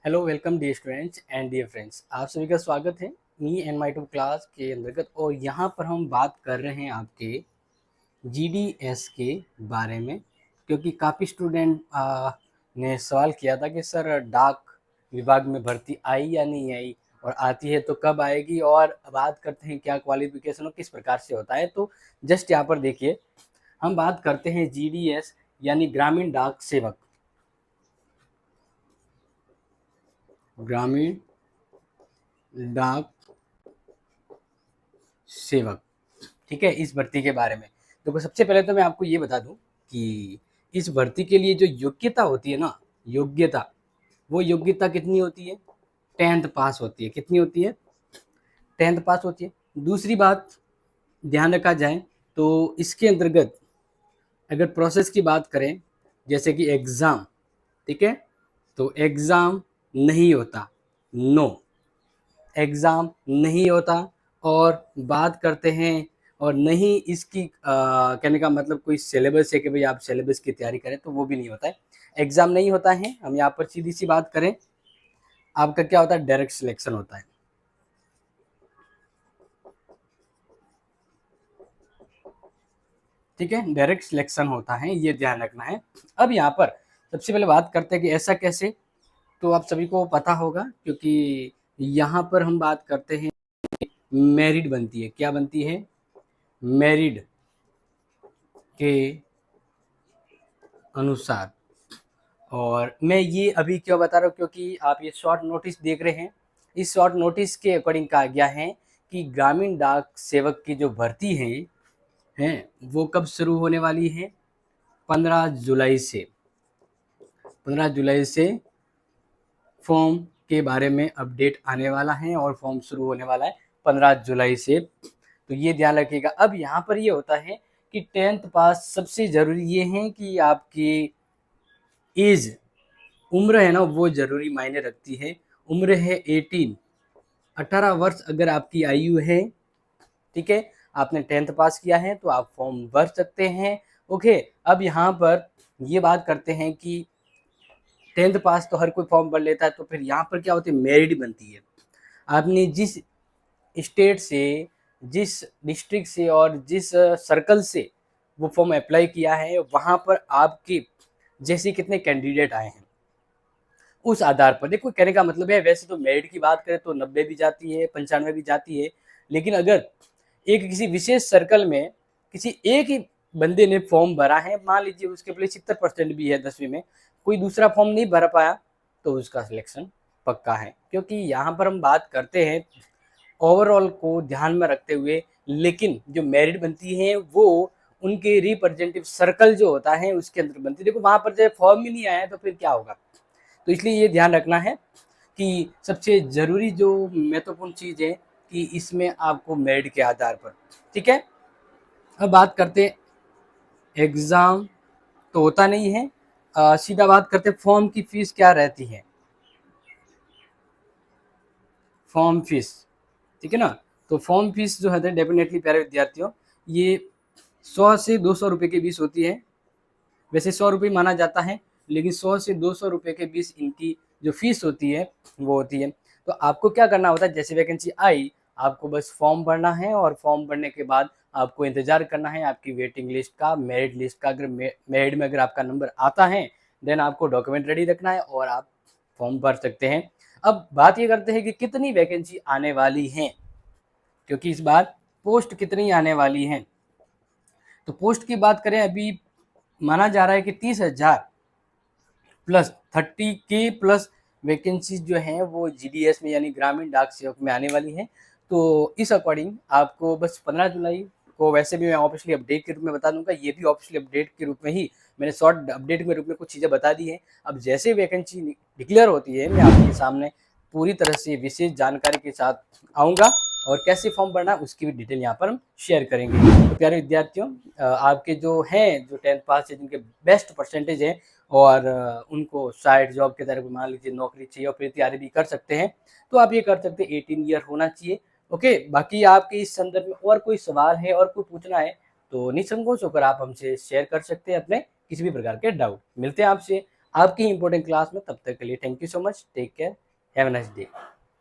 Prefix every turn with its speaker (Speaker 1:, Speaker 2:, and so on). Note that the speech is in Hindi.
Speaker 1: Hello welcome dear students and dear friends, आप सभी का स्वागत है me and my two class के अंतर्गत। और यहाँ पर हम बात कर रहे हैं आपके जीडीएस के बारे में, क्योंकि काफ़ी स्टूडेंट ने सवाल किया था कि सर डाक विभाग में भर्ती आई या नहीं आई, और आती है तो कब आएगी, और बात करते हैं क्या क्वालिफिकेशन और किस प्रकार से होता है। तो जस्ट यहाँ पर देखिए, हम बात करते हैं जीडीएस यानी ग्रामीण डाक सेवक। ग्रामीण डाक सेवक, ठीक है, इस भर्ती के बारे में। तो सबसे पहले तो मैं आपको ये बता दूं कि इस भर्ती के लिए जो योग्यता होती है ना, योग्यता, वो योग्यता कितनी होती है? 10th पास होती है। कितनी होती है? 10th पास होती है। दूसरी बात ध्यान रखा जाए तो इसके अंतर्गत अगर प्रोसेस की बात करें, जैसे कि एग्ज़ाम, ठीक है, तो एग्ज़ाम नहीं होता, नो, एग्ज़ाम नहीं होता। और बात करते हैं, और नहीं इसकी कहने का मतलब कोई सिलेबस है कि भाई आप सिलेबस की तैयारी करें, तो वो भी नहीं होता है। एग्ज़ाम नहीं होता है। हम यहाँ पर सीधी सी बात करें, आपका क्या होता है? डायरेक्ट सिलेक्शन होता है। ठीक है, डायरेक्ट सिलेक्शन होता है, ये ध्यान रखना है। अब यहाँ पर सबसे पहले बात करते हैं कि ऐसा कैसे। तो आप सभी को पता होगा, क्योंकि यहाँ पर हम बात करते हैं, मेरिट बनती है। क्या बनती है? मेरिट के अनुसार। और मैं ये अभी क्यों बता रहा हूँ, क्योंकि आप ये शॉर्ट नोटिस देख रहे हैं। इस शॉर्ट नोटिस के अकॉर्डिंग कहा गया है कि ग्रामीण डाक सेवक की जो भर्ती है वो कब शुरू होने वाली है? 15 जुलाई से। 15 जुलाई से फॉर्म के बारे में अपडेट आने वाला है, और फॉर्म शुरू होने वाला है 15 जुलाई से। तो ये ध्यान रखिएगा। अब यहाँ पर ये होता है कि 10th पास सबसे ज़रूरी ये है कि आपकी एज, उम्र है ना, वो ज़रूरी मायने रखती है। उम्र है 18 वर्ष अगर आपकी आयु है, ठीक है, आपने 10th पास किया है तो आप फॉर्म भर सकते हैं। ओके, अब यहाँ पर ये बात करते हैं कि 10th पास तो हर कोई फॉर्म भर लेता है, तो फिर यहाँ पर क्या होती है? मेरिट बनती है। आपने जिस स्टेट से, जिस डिस्ट्रिक्ट से और जिस सर्कल से वो फॉर्म अप्लाई किया है, वहाँ पर आपके जैसे कितने कैंडिडेट आए हैं, उस आधार पर। देखो, कहने का मतलब है, वैसे तो मेरिट की बात करें तो 90 भी जाती है, 95 भी जाती है, लेकिन अगर एक किसी विशेष सर्कल में किसी एक ही बंदे ने फॉर्म भरा है, मान लीजिए उसके पहले 70% भी है 10वीं में, कोई दूसरा फॉर्म नहीं भर पाया, तो उसका सिलेक्शन पक्का है। क्योंकि यहाँ पर हम बात करते हैं ओवरऑल को ध्यान में रखते हुए, लेकिन जो मेरिट बनती है वो उनके रिप्रेजेंटेटिव सर्कल जो होता है उसके अंदर बनती है। देखो, वहाँ पर जब फॉर्म ही नहीं आया तो फिर क्या होगा? तो इसलिए ये ध्यान रखना है कि सबसे ज़रूरी जो महत्वपूर्ण चीज़ है कि इसमें आपको मेरिट के आधार पर, ठीक है। अब बात करते हैं, एग्ज़ाम तो होता नहीं है। सीधा बात करते हैं, फॉर्म की फ़ीस क्या रहती है? फॉर्म फीस, ठीक है ना। तो फॉर्म फीस जो है डेफिनेटली प्यारे विद्यार्थियों, ये 100 से 200 रुपये के बीच होती है। वैसे 100 रुपये माना जाता है, लेकिन 100 से 200 रुपये के बीच इनकी जो फीस होती है वो होती है। तो आपको क्या करना होता है, जैसे वैकेंसी आई, आपको बस फॉर्म भरना है, और फॉर्म भरने के बाद आपको इंतजार करना है आपकी वेटिंग लिस्ट का, मेरिट लिस्ट का। अगर मेरिट में अगर आपका नंबर आता है, देन आपको डॉक्यूमेंट रेडी रखना है और आप फॉर्म भर सकते हैं। अब बात ये करते हैं कि कितनी वैकेंसी आने वाली हैं, क्योंकि इस बार पोस्ट कितनी आने वाली हैं। तो पोस्ट की बात करें, अभी माना जा रहा है कि 30,000 प्लस 30K प्लस वैकेंसीज जो हैं वो जीडीएस में यानी ग्रामीण डाक सेवक में आने वाली हैं। तो इस अकॉर्डिंग आपको बस 15 जुलाई को, वैसे भी मैं ऑफिशियली अपडेट के रूप में बता दूंगा, ये भी ऑफिशियली अपडेट के रूप में ही, मैंने शॉर्ट अपडेट के रूप में कुछ चीज़ें बता दी हैं। अब जैसे वैकेंसी डिक्लेयर होती है, मैं आपके सामने पूरी तरह से विशेष जानकारी के साथ आऊँगा, और कैसे फॉर्म भरना उसकी भी डिटेल यहाँ पर हम शेयर करेंगे। तो प्यारे विद्यार्थियों, आपके जो हैं, जो 10th पास है, जिनके बेस्ट परसेंटेज है, और उनको शायद जॉब के तरफ मान लीजिए नौकरी चाहिए और फिर तैयारी भी कर सकते हैं, तो आप ये कर सकते हैं, 18 ईयर होना चाहिए। ओके, बाकी आपके इस संदर्भ में और कोई सवाल है और कोई पूछना है तो निसंकोच होकर आप हमसे शेयर कर सकते हैं अपने किसी भी प्रकार के डाउट। मिलते हैं आपसे आपकी इंपॉर्टेंट क्लास में। तब तक के लिए thank you so much, take care, have a nice day.